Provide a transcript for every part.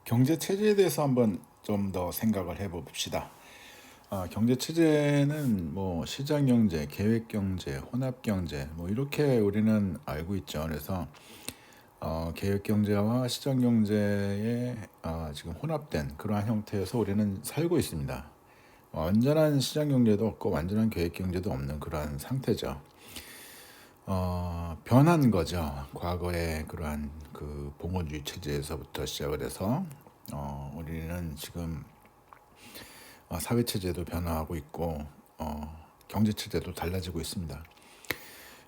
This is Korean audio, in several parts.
경제 체제에 대해서 한번 좀 더 생각을 해봅시다. 경제 체제는 뭐 시장 경제, 계획 경제, 혼합 경제 뭐 이렇게 우리는 알고 있죠. 그래서 계획 경제와 시장 경제의 지금 혼합된 그러한 형태에서 우리는 살고 있습니다. 완전한 시장 경제도 없고 완전한 계획 경제도 없는 그러한 상태죠. 변한 거죠. 과거의 그러한 그 봉건주의 체제에서부터 시작을 해서 우리는 지금 사회 체제도 변화하고 있고 경제 체제도 달라지고 있습니다.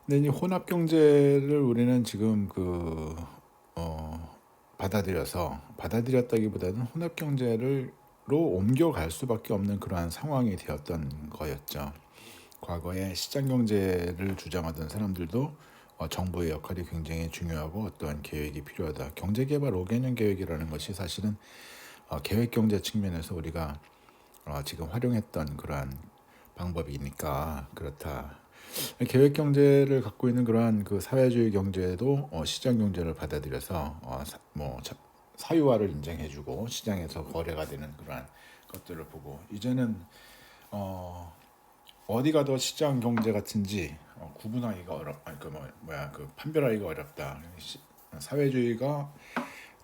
근데 이 혼합 경제를 우리는 지금 받아들였다기보다는 혼합 경제로 옮겨갈 수밖에 없는 그러한 상황이 되었던 거였죠. 과거에 시장 경제를 주장하던 사람들도 정부의 역할이 굉장히 중요하고 어떠한 계획이 필요하다. 경제개발 5개년 계획이라는 것이 사실은 계획 경제 측면에서 우리가 지금 활용했던 그러한 방법이니까 그렇다. 계획 경제를 갖고 있는 그러한 그 사회주의 경제도 시장 경제를 받아들여서 사유화를 인정해주고 시장에서 거래가 되는 그러한 것들을 보고 이제는 어디가 더 시장 경제 같은지 구분하기가 판별하기가 어렵다. 사회주의가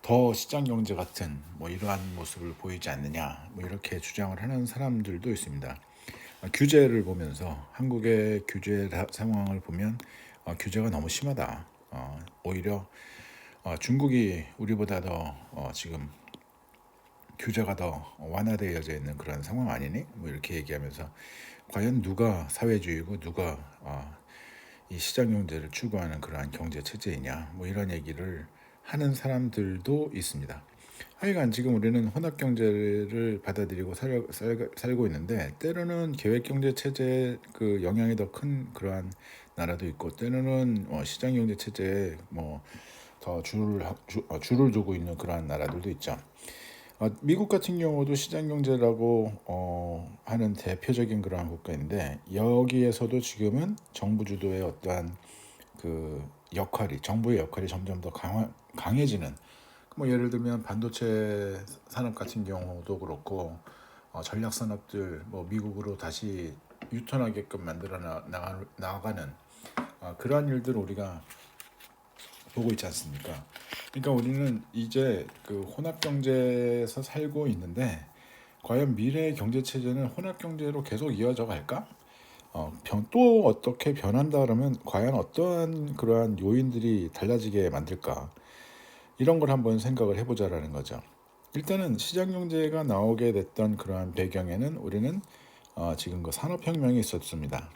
더 시장 경제 같은 뭐 이러한 모습을 보이지 않느냐 뭐 이렇게 주장을 하는 사람들도 있습니다. 규제를 보면서 한국의 규제 상황을 보면 규제가 너무 심하다. 오히려 중국이 우리보다 더 지금 규제가 더 완화되어져 있는 그런 상황 아니니? 뭐 이렇게 얘기하면서 과연 누가 사회주의고 누가 이 시장 경제를 추구하는 그러한 경제 체제이냐? 뭐 이런 얘기를 하는 사람들도 있습니다. 하여간 지금 우리는 혼합 경제를 받아들이고 살고 있는데 때로는 계획 경제 체제에 그 영향이 더 큰 그러한 나라도 있고 때로는 시장 경제 체제에 뭐 더 줄을 두고 있는 그러한 나라들도 있죠. 미국 같은 경우도 시장 경제라고 하는 대표적인 그러한 국가인데 여기에서도 지금은 정부 주도의 어떠한 그 정부의 역할이 점점 더 강해지는 뭐 예를 들면 반도체 산업 같은 경우도 그렇고 전략 산업들 뭐 미국으로 다시 유턴하게끔 만들어 나가는 그러한 일들을 우리가 보고 있지 않습니까? 그러니까 우리는 이제 그 혼합 경제에서 살고 있는데 과연 미래의 경제 체제는 혼합 경제로 계속 이어져 갈까? 또 어떻게 변한다 그러면 과연 어떠한 그러한 요인들이 달라지게 만들까? 이런 걸 한번 생각을 해보자라는 거죠. 일단은 시장 경제가 나오게 됐던 그러한 배경에는 우리는 지금 그 산업혁명이 있었습니다.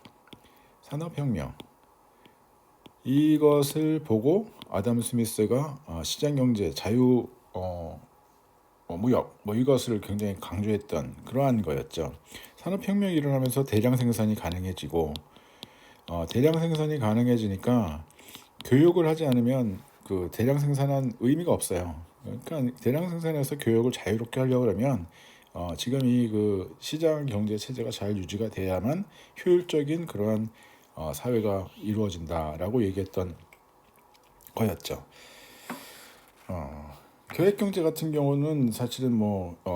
산업혁명. 이것을 보고 아담 스미스가 시장 경제, 무역 뭐 이것을 굉장히 강조했던 그러한 거였죠. 산업혁명이 일어나면서 대량 생산이 가능해지고 대량 생산이 가능해지니까 교육을 하지 않으면 그 대량 생산한 의미가 없어요. 그러니까 대량 생산해서 교육을 자유롭게 하려고 하면 지금 이 그 시장 경제 체제가 잘 유지가 돼야만 효율적인 그러한 사회가 이루어진다라고 얘기했던 거였죠. 계획 경제 같은 경우는 사실은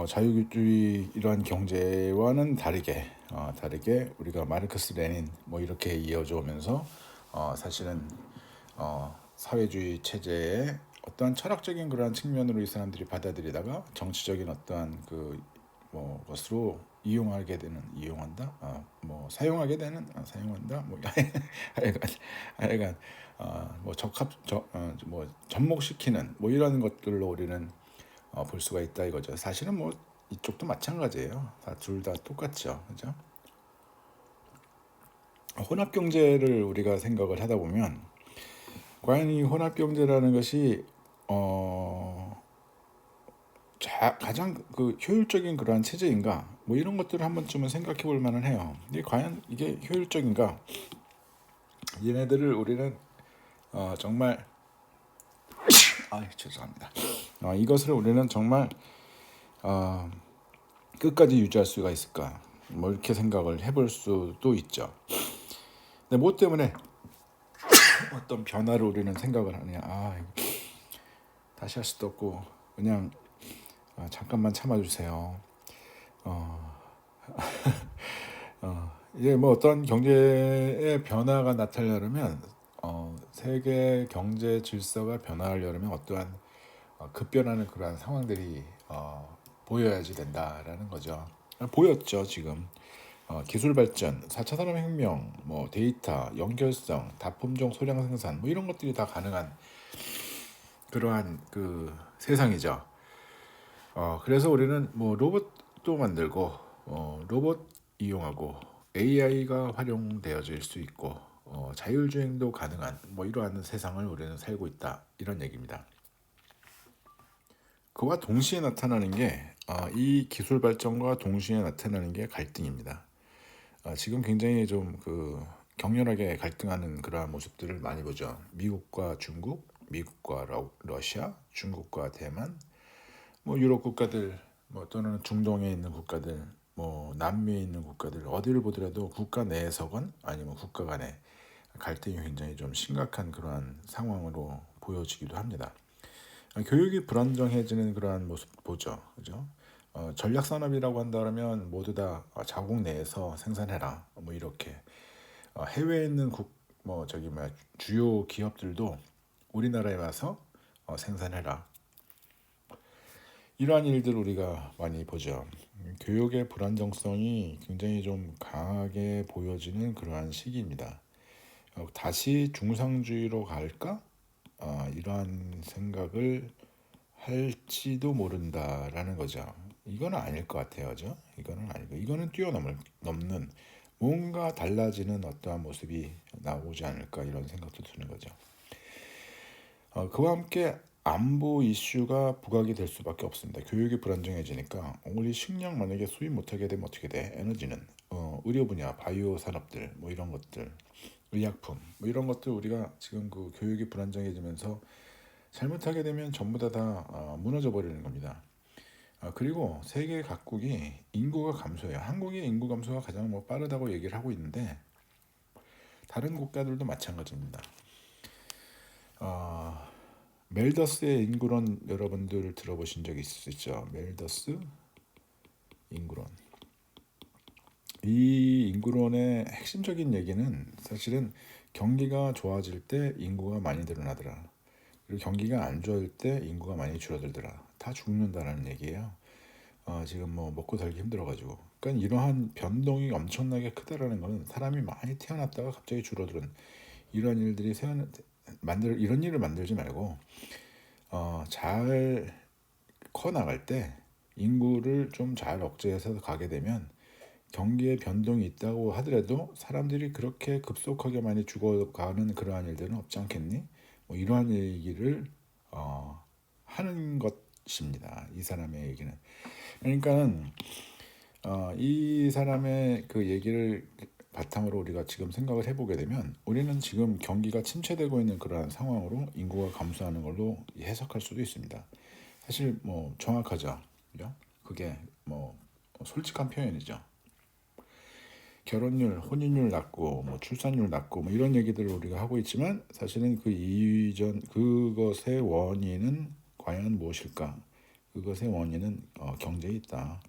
자유주의 이러한 경제와는 다르게 우리가 마르크스 레닌 뭐 이렇게 이어져 오면서 사실은 사회주의 체제의 어떠한 철학적인 그러한 측면으로 이 사람들이 받아들이다가 정치적인 어떠한 것으로 이용한다 사용하게 되는 사용한다 하여간 접목시키는 뭐 이런 것들로 우리는 볼 수가 있다 이거죠. 사실은 뭐 이쪽도 마찬가지예요. 둘 다 똑같죠, 그죠? 혼합 경제를 우리가 생각을 하다 보면 과연 이 혼합 경제라는 것이 가장 그 효율적인 그러한 체제인가? 뭐 이런 것들을 한 번쯤은 생각해 볼 만은 해요. 이게 과연 이게 효율적인가? 얘네들을 우리는 정말 죄송합니다. 이것을 우리는 정말 끝까지 유지할 수가 있을까? 뭐 이렇게 생각을 해볼 수도 있죠. 근데 뭐 때문에 어떤 변화를 우리는 생각을 하냐? 다시 할 수도 없고 그냥 잠깐만 참아주세요. 이제 뭐 어떤 경제의 변화가 나타나려면 세계 경제 질서가 변화하려면 어떠한 급변하는 그러한 상황들이 보여야지 된다라는 거죠. 보였죠 지금. 기술 발전, 4차 산업혁명, 뭐 데이터, 연결성, 다품종 소량 생산, 뭐 이런 것들이 다 가능한 그러한 그 세상이죠. 그래서 우리는 뭐 로봇도 만들고 로봇 이용하고 AI가 활용되어질 수 있고 자율주행도 가능한 뭐 이러한 세상을 우리는 살고 있다 이런 얘기입니다. 그와 동시에 나타나는 게 이 기술 발전과 동시에 나타나는 게 갈등입니다. 지금 굉장히 좀 그 격렬하게 갈등하는 그러한 모습들을 많이 보죠. 미국과 중국, 미국과 러시아, 중국과 대만, 뭐 유럽 국가들, 뭐 또는 중동에 있는 국가들, 뭐 남미에 있는 국가들 어디를 보더라도 국가 내에서건 아니면 국가 간에 갈등이 굉장히 좀 심각한 그러한 상황으로 보여지기도 합니다. 교육이 불안정해지는 그러한 모습 보죠, 그죠? 전략 산업이라고 한다면 모두 다 자국 내에서 생산해라, 뭐 이렇게 해외에 있는 뭐 저기 뭐야 주요 기업들도 우리나라에 와서 생산해라. 이러한 일들 우리가 많이 보죠. 교육의 불안정성이 굉장히 좀 강하게 보여지는 그러한 시기입니다. 다시 중상주의로 갈까? 이러한 생각을 할지도 모른다라는 거죠. 이거는 아닐 것 같아요, 그죠? 이거는 아니고, 이거는 뛰어넘는 뭔가 달라지는 어떠한 모습이 나오지 않을까 이런 생각도 드는 거죠. 그와 함께 안보 이슈가 부각이 될 수밖에 없습니다. 교육이 불안정해지니까 우리 식량 만약에 수입 못하게 되면 어떻게 돼? 에너지는 의료 분야, 바이오 산업들 뭐 이런 것들, 의약품 뭐 이런 것들 우리가 지금 그 교육이 불안정해지면서 잘못하게 되면 전부 다 무너져 버리는 겁니다. 그리고 세계 각국이 인구가 감소해요. 한국의 인구 감소가 가장 뭐 빠르다고 얘기를 하고 있는데 다른 국가들도 마찬가지입니다. 멜더스의 인구론 여러분들 들어보신 적 있으시죠? 멜더스 인구론. 이 인구론의 핵심적인 얘기는 사실은 경기가 좋아질 때 인구가 많이 늘어나더라. 그리고 경기가 안 좋을 때 인구가 많이 줄어들더라. 다 죽는다라는 얘기예요. 지금 뭐 먹고 살기 힘들어가지고. 그러니까 이러한 변동이 엄청나게 크다라는 거는 사람이 많이 태어났다가 갑자기 줄어드는 이런 일들이 이런 일을 만들지 말고 잘 커 나갈 때 인구를 좀 잘 억제해서 가게 되면 경기에 변동이 있다고 하더라도 사람들이 그렇게 급속하게 많이 죽어가는 그러한 일들은 없지 않겠니? 뭐 이러한 얘기를 하는 것입니다. 이 사람의 얘기는. 그러니까는 이 사람의 그 얘기를 바탕으로 우리가 지금 생각을 해보게 되면 우리는 지금 경기가 침체되고 있는 그러한 상황으로 인구가 감소하는 걸로 해석할 수도 있습니다. 사실 뭐 정확하죠. 그죠? 그게 뭐 솔직한 표현이죠. 결혼율, 혼인율 낮고 뭐 출산율 낮고 뭐 이런 얘기들을 우리가 하고 있지만 사실은 그 이전 그것의 원인은 과연 무엇일까? 그것의 원인은 경제에 있다.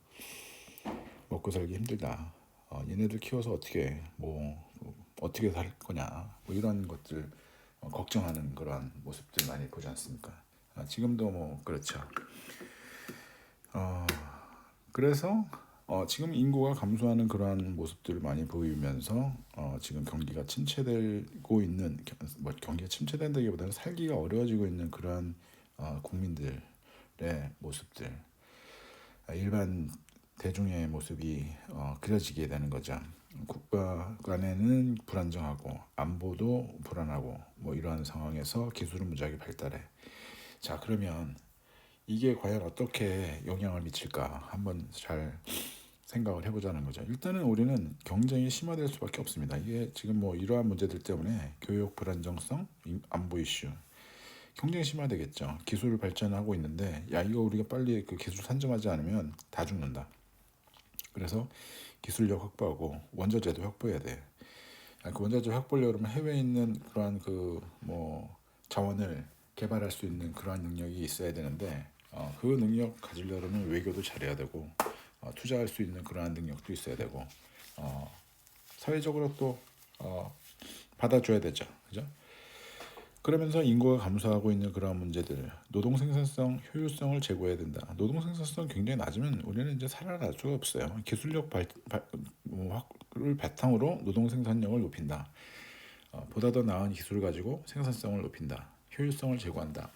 먹고 살기 힘들다. 얘네들 키워서 어떻게 살 거냐. 뭐 이런 것들 걱정하는 그런 모습들 많이 보지 않습니까? 지금도 뭐 그렇죠. 그래서 지금 인구가 감소하는 그러한 모습들을 많이 보이면서 지금 경기가 침체되고 있는 경기가 침체된다기보다는 살기가 어려워지고 있는 그러한 국민들의 모습들, 일반 대중의 모습이 그려지게 되는 거죠. 국가 간에는 불안정하고 안보도 불안하고 뭐 이러한 상황에서 기술은 무지하게 발달해. 자, 그러면 이게 과연 어떻게 영향을 미칠까 한번 잘 생각을 해보자는 거죠. 일단은 우리는 경쟁이 심화될 수밖에 없습니다. 이게 지금 뭐 이러한 문제들 때문에 교육 불안정성, 안보 이슈, 경쟁이 심화되겠죠. 기술을 발전하고 있는데 야 이거 우리가 빨리 그 기술 산정하지 않으면 다 죽는다. 그래서 기술력 확보하고 원자재도 확보해야 돼. 그 원자재 확보하려면 해외에 있는 그러한 그 뭐 자원을 개발할 수 있는 그러한 능력이 있어야 되는데 그 능력 가지려면 외교도 잘해야 되고 투자할 수 있는 그러한 능력도 있어야 되고 사회적으로 또 받아줘야 되죠. 그죠? 그러면서 인구가 감소하고 있는 그러한 문제들, 노동 생산성, 효율성을 제고해야 된다. 노동 생산성 굉장히 낮으면 우리는 이제 살아날 수가 없어요. 기술력 을 바탕으로 노동 생산력을 높인다. 보다 더 나은 기술을 가지고 생산성을 높인다. 효율성을 제고한다.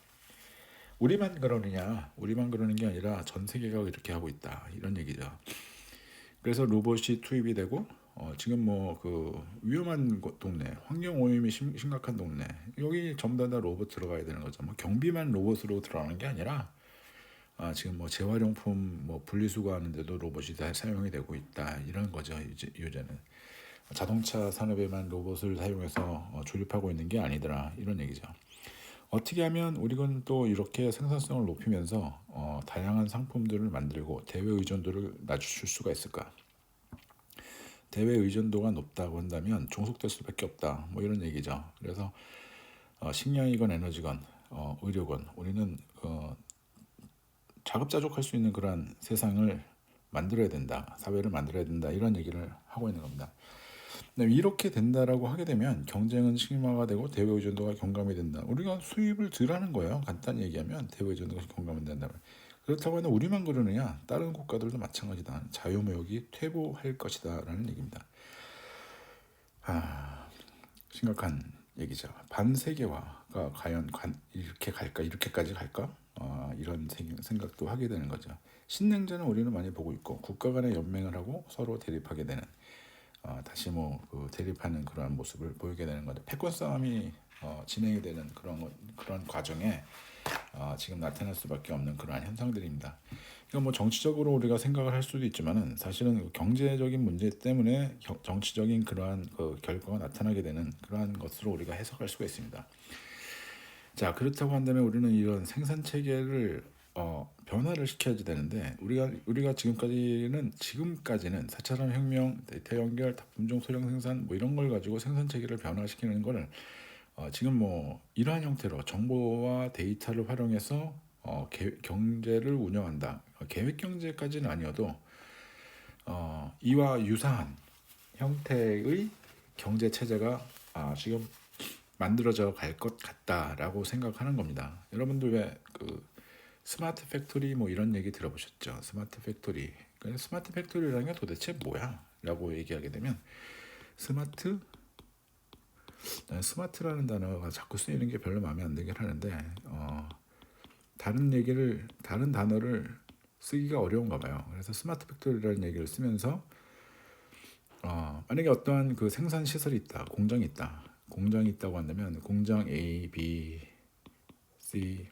우리만 그러느냐? 우리만 그러는 게 아니라 전 세계가 이렇게 하고 있다. 이런 얘기죠. 그래서 로봇이 투입이 되고 지금 뭐 그 위험한 동네, 환경 오염이 심각한 동네 여기 전부 다 로봇 들어가야 되는 거죠. 뭐 경비만 로봇으로 들어가는 게 아니라 지금 뭐 재활용품 뭐 분리수거하는데도 로봇이 다 사용이 되고 있다 이런 거죠. 이제 요새는 자동차 산업에만 로봇을 사용해서 조립하고 있는 게 아니더라 이런 얘기죠. 어떻게 하면 우리는 또 이렇게 생산성을 높이면서 다양한 상품들을 만들고 대외 의존도를 낮출 수가 있을까? 대외 의존도가 높다고 한다면 종속될 수밖에 없다. 뭐 이런 얘기죠. 그래서 식량이건 에너지건 의료건 우리는 자급자족할 수 있는 그러한 세상을 만들어야 된다. 사회를 만들어야 된다. 이런 얘기를 하고 있는 겁니다. 이렇게 된다라고 하게 되면 경쟁은 심화가 되고 대외 의존도가 경감이 된다. 우리가 수입을 덜 하는 거예요. 간단히 얘기하면 대외 의존도가 경감이 된다면. 그렇다고 해서 우리만 그러느냐? 다른 국가들도 마찬가지다. 자유무역이 퇴보할 것이다라는 얘기입니다. 심각한 얘기죠. 반세계화가 과연 이렇게 갈까? 이렇게까지 갈까? 이런 생각도 하게 되는 거죠. 신냉전은 우리는 많이 보고 있고 국가 간의 연맹을 하고 서로 대립하게 되는 다시 그 대립하는 그러한 모습을 보이게 되는 거죠. 패권 싸움이 진행이 되는 그런 과정에 지금 나타날 수밖에 없는 그러한 현상들입니다. 이건 뭐 정치적으로 우리가 생각을 할 수도 있지만은 사실은 경제적인 문제 때문에 정치적인 그러한 그 결과가 나타나게 되는 그러한 것으로 우리가 해석할 수가 있습니다. 자, 그렇다고 한다면 우리는 이런 생산 체계를 변화를 시켜야 되는데 우리가 지금까지는 4차 산업혁명, 데이터 연결, 다품종 소량 생산 뭐 이런 걸 가지고 생산 체계를 변화시키는 걸 지금 뭐 이러한 형태로 정보와 데이터를 활용해서 경제를 운영한다. 계획 경제까지는 아니어도 이와 유사한 형태의 경제 체제가 지금 만들어져 갈 것 같다라고 생각하는 겁니다. 여러분들 왜 그 스마트 팩토리 뭐 이런 얘기 들어보셨죠? 스마트 팩토리. 스마트 팩토리라는 게 도대체 뭐야? 라고 얘기하게 되면 스마트라는 단어가 자꾸 쓰이는 게 별로 마음에 안 들긴 하는데 다른 단어를 쓰기가 어려운가 봐요. 그래서 스마트 팩토리라는 얘기를 쓰면서 만약에 어떠한 그 생산 시설이 있다, 공장이 있다고 한다면 공장 A, B, C,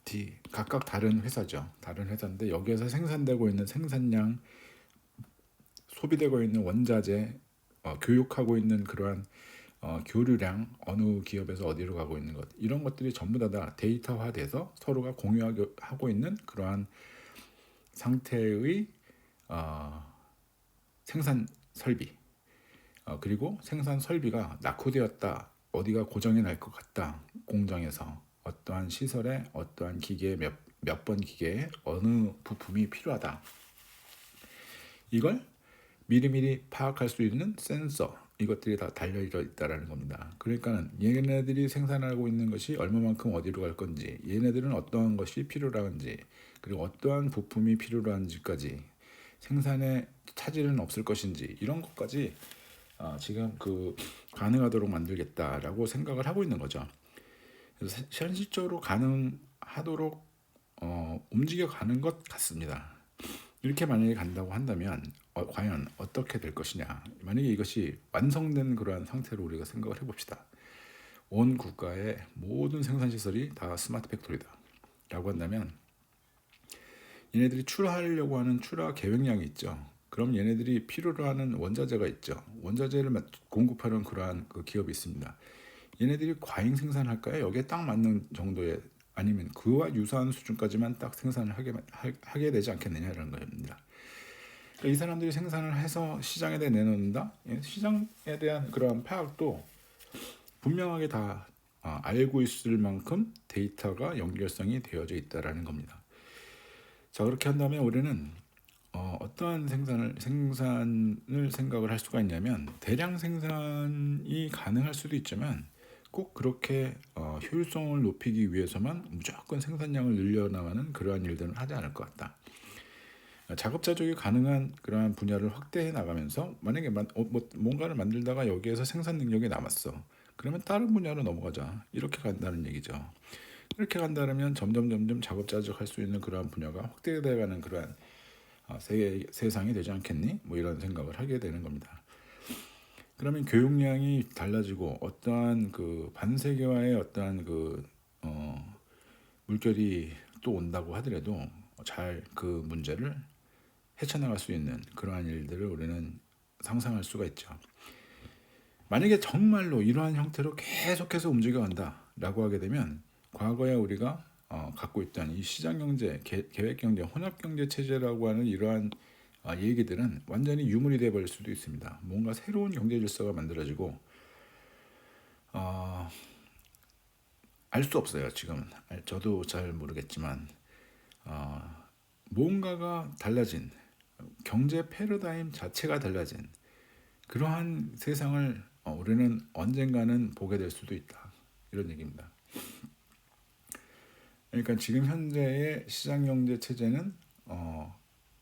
D 각각 다른 회사죠. 다른 회사인데 여기에서 생산되고 있는 생산량, 소비되고 있는 원자재, 교육하고 있는 그러한 교류량, 어느 기업에서 어디로 가고 있는 것 이런 것들이 전부 다 데이터화돼서 서로가 공유하고 있는 그러한 상태의 생산 설비 그리고 생산 설비가 낙후되었다. 어디가 고장이 날 것 같다. 공장에서 어떠한 시설에 어떠한 기계에 몇 번 기계에 어느 부품이 필요하다. 이걸 미리미리 파악할 수 있는 센서 이것들이 다 달려져 있다라는 겁니다. 그러니까 얘네들이 생산하고 있는 것이 얼마만큼 어디로 갈 건지, 얘네들은 어떠한 것이 필요한지, 그리고 어떠한 부품이 필요한지까지 생산에 차질은 없을 것인지 이런 것까지 지금 가능하도록 만들겠다라고 생각을 하고 있는 거죠. 그래서 현실적으로 가능하도록 움직여가는 것 같습니다. 이렇게 만약에 간다고 한다면 과연 어떻게 될 것이냐. 만약에 이것이 완성된 그러한 상태로 우리가 생각을 해봅시다. 온 국가의 모든 생산시설이 다 스마트 팩토리다 라고 한다면 얘네들이 출하하려고 하는 출하 계획량이 있죠. 그럼 얘네들이 필요로 하는 원자재가 있죠. 원자재를 공급하는 그러한 기업이 있습니다. 얘네들이 과잉 생산할까요? 여기에 딱 맞는 정도의 아니면 그와 유사한 수준까지만 딱 생산을 하게 되지 않겠느냐라는 겁니다. 그러니까 이 사람들이 생산을 해서 시장에 내놓는다. 시장에 대한 그러한 파악도 분명하게 다 알고 있을 만큼 데이터가 연결성이 되어져 있다라는 겁니다. 자, 그렇게 한다면 우리는 어떠한 생산을 생각을 할 수가 있냐면, 대량 생산이 가능할 수도 있지만 꼭 그렇게 효율성을 높이기 위해서만 무조건 생산량을 늘려나가는 그러한 일들은 하지 않을 것 같다. 자급자족이 가능한 그러한 분야를 확대해 나가면서, 만약에 뭔가를 만들다가 여기에서 생산 능력이 남았어, 그러면 다른 분야로 넘어가자, 이렇게 간다는 얘기죠. 이렇게 간다면 점점 자급자족할 수 있는 그러한 분야가 확대되어가는 그러한 세상이 되지 않겠니? 뭐 이런 생각을 하게 되는 겁니다. 그러면 교육량이 달라지고 어떠한 그 반세계화의 어떠한 그 물결이 또 온다고 하더라도 잘 그 문제를 헤쳐나갈 수 있는 그러한 일들을 우리는 상상할 수가 있죠. 만약에 정말로 이러한 형태로 계속해서 움직여간다라고 하게 되면, 과거에 우리가 갖고 있던 이 시장경제, 계획경제, 혼합경제 체제라고 하는 이러한 얘기들은 완전히 유물이 되어버릴 수도 있습니다. 뭔가 새로운 경제 질서가 만들어지고 알 수 없어요. 지금은 저도 잘 모르겠지만 뭔가가 달라진, 경제 패러다임 자체가 달라진 그러한 세상을 우리는 언젠가는 보게 될 수도 있다, 이런 얘기입니다. 그러니까 지금 현재의 시장 경제 체제는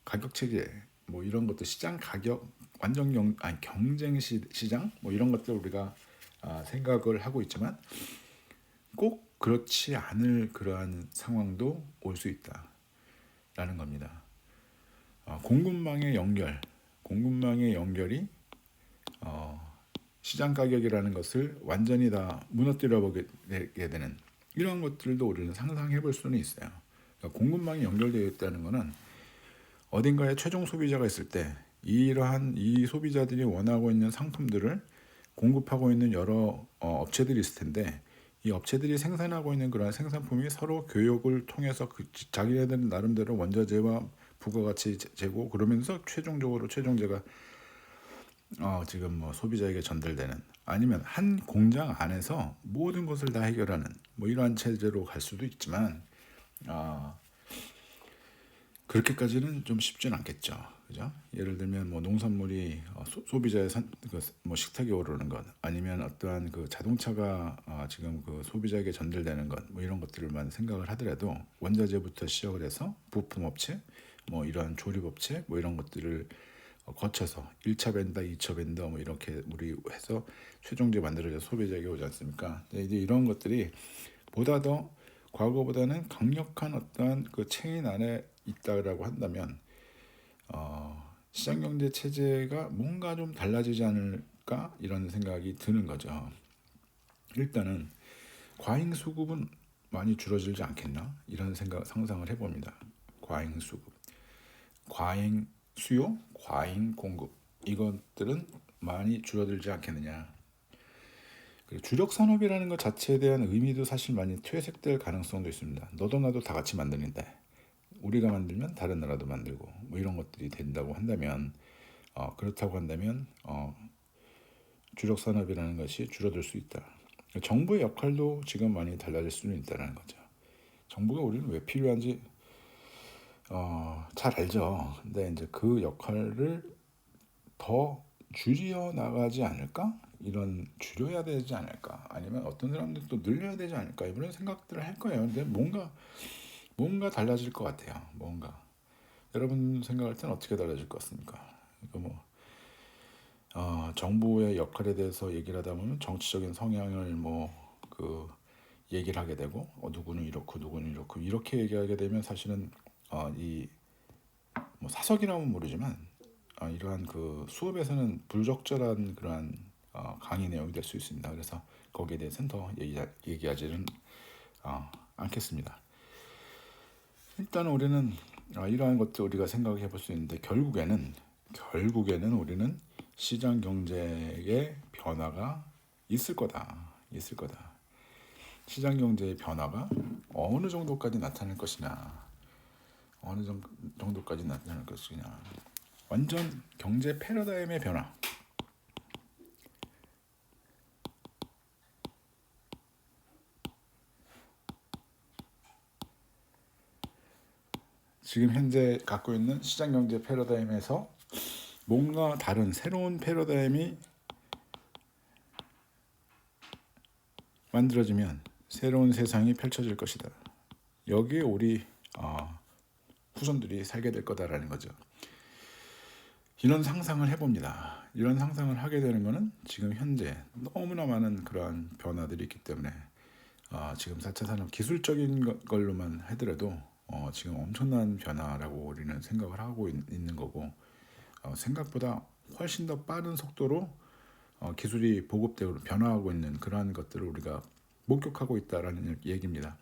가격 체계, 뭐 이런 것도 시장 가격, 완전 경쟁 시장, 뭐 이런 것들 우리가 생각을 하고 있지만 꼭 그렇지 않을 그러한 상황도 올 수 있다라는 겁니다. 공급망의 연결이 시장 가격이라는 것을 완전히 다 무너뜨려 보게 되는 이런 것들도 우리는 상상해 볼 수는 있어요. 그러니까 공급망이 연결되어 있다는 것은 어딘가에 최종 소비자가 있을 때 이러한 이 소비자들이 원하고 있는 상품들을 공급하고 있는 여러 업체들이 있을 텐데, 이 업체들이 생산하고 있는 그런 생산품이 서로 교역을 통해서 자기네들 나름대로 원자재와 부가가치 재고, 그러면서 최종재가 지금 뭐 소비자에게 전달되는, 아니면 한 공장 안에서 모든 것을 다 해결하는 뭐 이러한 체제로 갈 수도 있지만 그렇게까지는 좀 쉽진 않겠죠. 그죠? 예를 들면 뭐 농산물이 소비자의 뭐 식탁에 오르는 것, 아니면 어떠한 그 자동차가 지금 그 소비자에게 전달되는 것, 뭐 이런 것들만 생각을 하더라도 원자재부터 시작을 해서 부품업체, 뭐 이러한 조립업체, 뭐 이런 것들을 거쳐서 1차 벤더, 2차 벤더 뭐 이렇게 우리 해서 최종재 만들어져 소비자에게 오지 않습니까? 이제 이런 것들이 보다 더 과거보다는 강력한 어떠한 그 체인 안에 있다라고 한다면 시장경제 체제가 뭔가 좀 달라지지 않을까, 이런 생각이 드는 거죠. 일단은 과잉 수급은 많이 줄어들지 않겠나, 이런 상상을 해봅니다. 과잉 수급, 과잉 수요, 과잉 공급, 이것들은 많이 줄어들지 않겠느냐. 주력 산업이라는 것 자체에 대한 의미도 사실 많이 퇴색될 가능성도 있습니다. 너도 나도 다 같이 만드는데 우리가 만들면 다른 나라도 만들고 뭐 이런 것들이 된다고 한다면, 그렇다고 한다면 주력 산업이라는 것이 줄어들 수 있다. 정부의 역할도 지금 많이 달라질 수는 있다는 거죠. 정부가 우리는 왜 필요한지 잘 알죠. 근데 이제 그 역할을 더 줄여 나가지 않을까? 줄여야 되지 않을까? 아니면 어떤 사람들 또 늘려야 되지 않을까? 이런 생각들을 할 거예요. 근데 뭔가 달라질 것 같아요. 뭔가. 여러분 생각할 때는 어떻게 달라질 것 같습니까? 정부의 역할에 대해서 얘기를 하다 보면 정치적인 성향을 얘기를 하게 되고, 누구는 이렇고 누구는 이렇고 이렇게 얘기하게 되면 사실은 이 사석이라면 모르지만 이러한 그 수업에서는 불적절한 그러한 강의 내용이 될 수 있습니다. 그래서 거기에 대해서는 더 얘기하지는 않겠습니다. 일단 우리는 이러한 것들 우리가 생각해 볼 수 있는데, 결국에는 우리는 시장 경제의 변화가 있을 거다. 시장 경제의 변화가 어느 정도까지 나타날 것이냐, 완전 경제 패러다임의 변화. 지금 현재 갖고 있는 시장 경제 패러다임에서 뭔가 다른 새로운 패러다임이 만들어지면 새로운 세상이 펼쳐질 것이다. 여기에 우리 후손들이 살게 될 거다라는 거죠. 이런 상상을 해봅니다. 이런 상상을 하게 되는 것은 지금 현재 너무나 많은 그러한 변화들이 있기 때문에 지금 4차 산업 기술적인 걸로만 하더라도 지금 엄청난 변화라고 우리는 생각을 하고 있는 거고, 생각보다 훨씬 더 빠른 속도로 기술이 보급되고 변화하고 있는 그러한 것들을 우리가 목격하고 있다라는 얘기입니다.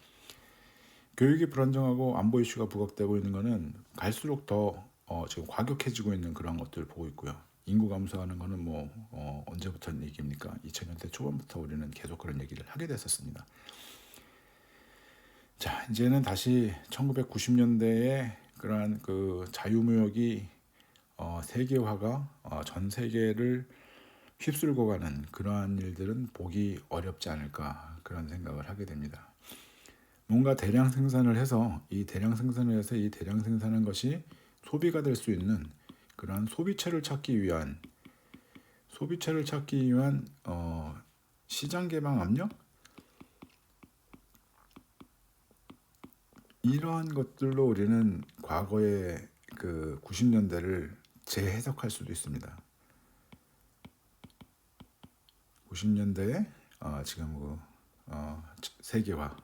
교육이 불안정하고 안보 이슈가 부각되고 있는 것은 갈수록 더 지금 과격해지고 있는 그런 것들을 보고 있고요. 인구 감소하는 것은 언제부터 얘기입니까? 2000년대 초반부터 우리는 계속 그런 얘기를 하게 됐었습니다. 자, 이제는 다시 1990년대에 그러한 그 자유무역이 세계화가 전 세계를 휩쓸고 가는 그러한 일들은 보기 어렵지 않을까, 그런 생각을 하게 됩니다. 뭔가 대량 생산을 해서 이 대량 생산한 것이 소비가 될 수 있는 그러한 소비체를 찾기 위한 시장 개방 압력, 이러한 것들로 우리는 과거의 그 90년대를 재해석할 수도 있습니다. 90년대에 지금 세계화,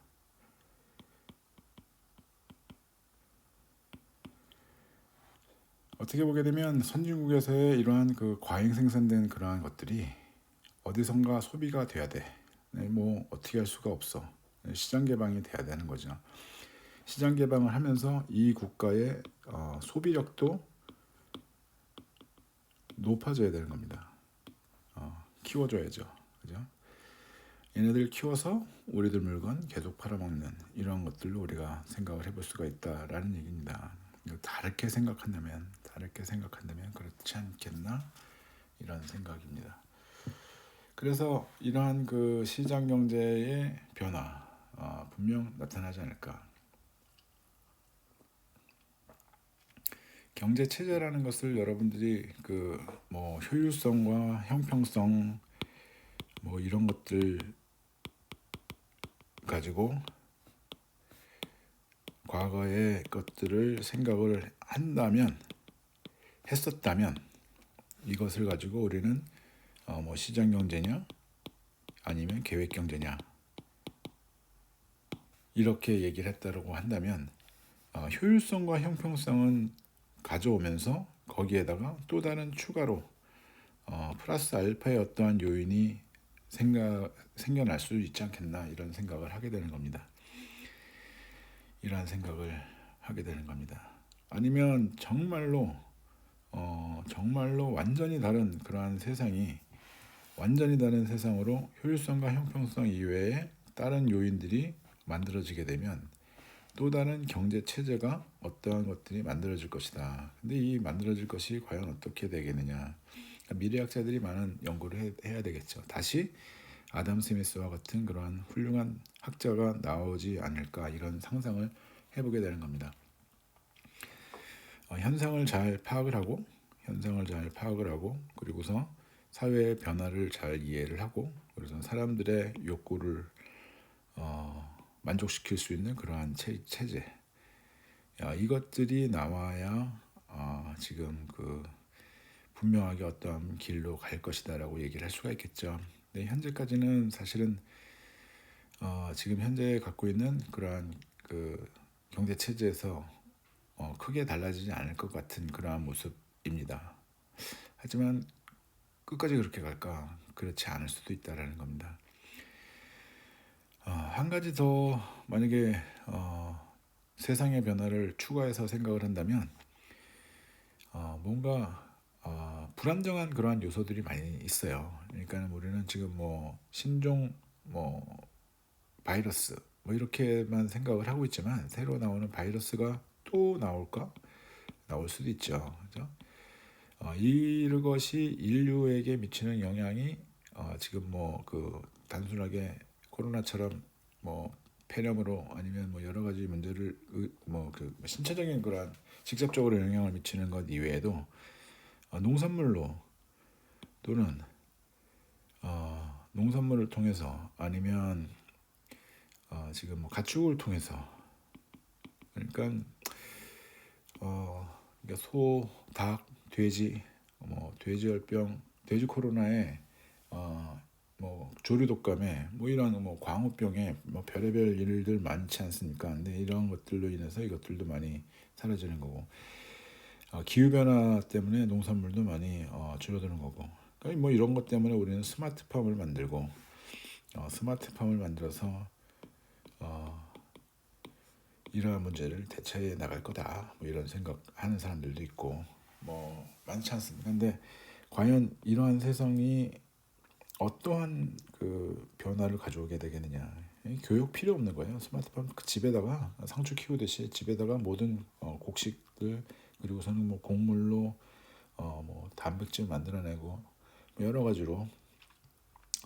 어떻게 보게 되면 선진국에서의 이러한 그 과잉 생산된 그러한 것들이 어디선가 소비가 돼야 돼. 어떻게 할 수가 없어. 시장 개방이 돼야 되는 거죠. 시장 개방을 하면서 이 국가의 소비력도 높아져야 되는 겁니다. 키워줘야죠. 그죠? 얘네들 키워서 우리들 물건 계속 팔아먹는 이런 것들로 우리가 생각을 해볼 수가 있다라는 얘기입니다. 다르게 생각한다면 그렇지 않겠나, 이런 생각입니다. 그래서 이러한 그 시장 경제의 변화 분명 나타나지 않을까. 경제 체제라는 것을 여러분들이 효율성과 형평성 이런 것들 가지고 과거의 것들을 생각을 했었다면 이것을 가지고 우리는 시장 경제냐 아니면 계획 경제냐 이렇게 얘기를 했다라고 한다면, 효율성과 형평성은 가져오면서 거기에다가 또 다른 추가로 플러스 알파의 어떠한 요인이 생겨날 수 있지 않겠나, 이런 생각을 하게 되는 겁니다. 이러한 생각을 하게 되는 겁니다. 아니면 정말로 완전히 다른 그러한 세상으로 효율성과 형평성 이외에 다른 요인들이 만들어지게 되면 또 다른 경제 체제가 어떠한 것들이 만들어질 것이다. 근데 이 만들어질 것이 과연 어떻게 되겠느냐, 미래학자들이 많은 연구를 해야 되겠죠. 다시 아담 스미스와 같은 그러한 훌륭한 학자가 나오지 않을까, 이런 상상을 해보게 되는 겁니다. 현상을 잘 파악을 하고 그리고서 사회의 변화를 잘 이해를 하고, 그래서 사람들의 욕구를 만족시킬 수 있는 그러한 체제, 이것들이 나와야 지금 분명하게 어떤 길로 갈 것이다라고 얘기를 할 수가 있겠죠. 네, 현재까지는 사실은 지금 현재 갖고 있는 그러한 경제 체제에서 크게 달라지지 않을 것 같은 그러한 모습입니다. 하지만 끝까지 그렇게 갈까? 그렇지 않을 수도 있다라는 겁니다. 한 가지 더 만약에 세상의 변화를 추가해서 생각을 한다면 뭔가 불안정한 그러한 요소들이 많이 있어요. 그러니까 우리는 지금 신종 바이러스 이렇게만 생각을 하고 있지만, 새로 나오는 바이러스가 또 나올 수도 있죠. 그죠? 이것이 인류에게 미치는 영향이 지금 단순하게 코로나처럼 폐렴으로 아니면 뭐 여러 가지 문제를 뭐 그 신체적인 그런 직접적으로 영향을 미치는 것 이외에도 농산물로 또는 농산물을 통해서 아니면 지금 뭐 가축을 통해서 그러니까 그러니까 소, 닭, 돼지, 뭐 돼지열병, 돼지 코로나에 뭐 조류 독감에 뭐 이런 뭐 광우병에 뭐 별의별 일들 많지 않습니까? 근데 이런 것들로 인해서 이것들도 많이 사라지는 거고 기후 변화 때문에 농산물도 많이 줄어드는 거고 그러니까 뭐 이런 것 때문에 우리는 스마트팜을 만들고 스마트팜을 만들어서 이러한 문제를 대처해 나갈 거다 뭐 이런 생각하는 사람들도 있고 뭐 많지 않습니다. 근데 과연 이러한 세상이 어떠한 그 변화를 가져오게 되겠느냐? 교육 필요 없는 거예요. 스마트폰 그 집에다가 상추 키우듯이 집에다가 모든 곡식들 그리고서는 뭐 곡물로 뭐 단백질 만들어내고 뭐 여러 가지로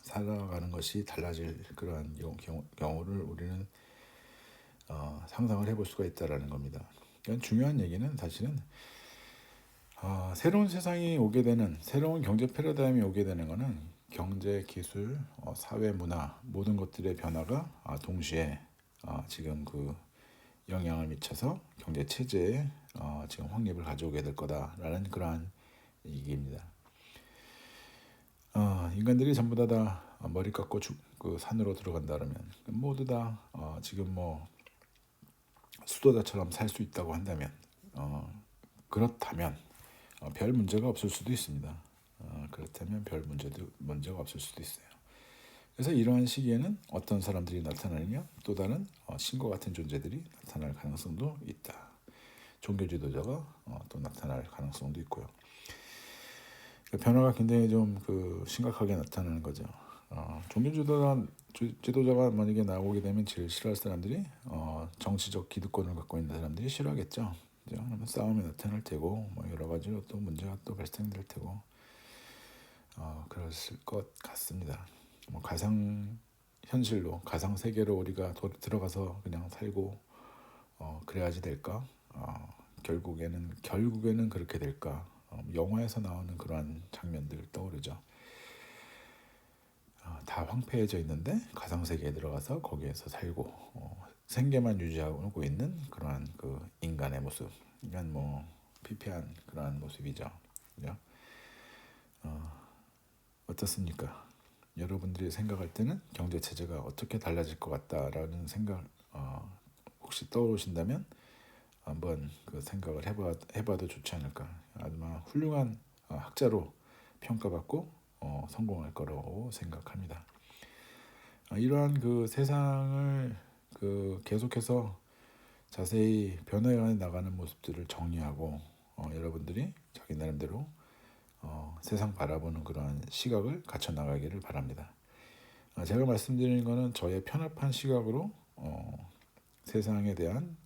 살아가는 것이 달라질 그러한 경우를 우리는 상상을 해볼 수가 있다라는 겁니다. 그러니까 중요한 얘기는 사실은 새로운 세상이 오게 되는 새로운 경제 패러다임이 오게 되는 것은 경제, 기술, 사회, 문화 모든 것들의 변화가 동시에 지금 그 영향을 미쳐서 경제 체제에 지금 확립을 가져오게 될 거다라는 그러한 얘기입니다. 인간들이 전부 다 머리 깎고 그 산으로 들어간다 그러면 모두 다 지금 뭐 수도자처럼 살 수 있다고 한다면 그렇다면 별 문제가 없을 수도 있습니다. 그렇다면 별 문제가 없을 수도 있어요. 그래서 이러한 시기에는 어떤 사람들이 나타나느냐 또 다른 신과 같은 존재들이 나타날 가능성도 있다. 종교 지도자가 또 나타날 가능성도 있고요. 변화가 굉장히 좀 그 심각하게 나타나는 거죠. 종교 지도자가 만약에 나오게 되면 제일 싫어할 사람들이 정치적 기득권을 갖고 있는 사람들이 싫어하겠죠. 그러면 싸움이 나타날 테고 뭐 여러 가지로 또 문제가 또 발생될 테고 그랬을 것 같습니다. 뭐 가상 현실로 가상 세계로 우리가 들어가서 그냥 살고 그래야지 될까? 결국에는 그렇게 될까? 영화에서 나오는 그러한 장면들 떠오르죠. 다 황폐해져 있는데 가상 세계에 들어가서 거기에서 살고 생계만 유지하고 있는 그러한 그 인간의 모습. 이건 뭐 피폐한 그러한 모습이죠. 그죠? 어떻습니까? 여러분들이 생각할 때는 경제 체제가 어떻게 달라질 것 같다라는 생각 혹시 떠오르신다면 한번 그 생각을 해봐도 좋지 않을까. 아마 훌륭한 학자로 평가받고 성공할 거라고 생각합니다. 이러한 그 세상을 그 계속해서 자세히 변화해 나가는 모습들을 정리하고 여러분들이 자기 나름대로 세상 바라보는 그러한 시각을 갖춰 나가기를 바랍니다. 제가 말씀드리는 것은 저의 편협한 시각으로 세상에 대한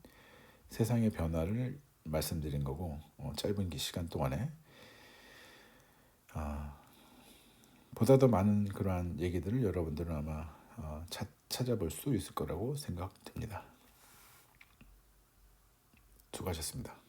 세상의 변화를 말씀드린 거고 짧은 시간 동안에 보다 더 많은 그러한 얘기들을 여러분들은 아마 찾아볼 수 있을 거라고 생각됩니다. 수고하셨습니다.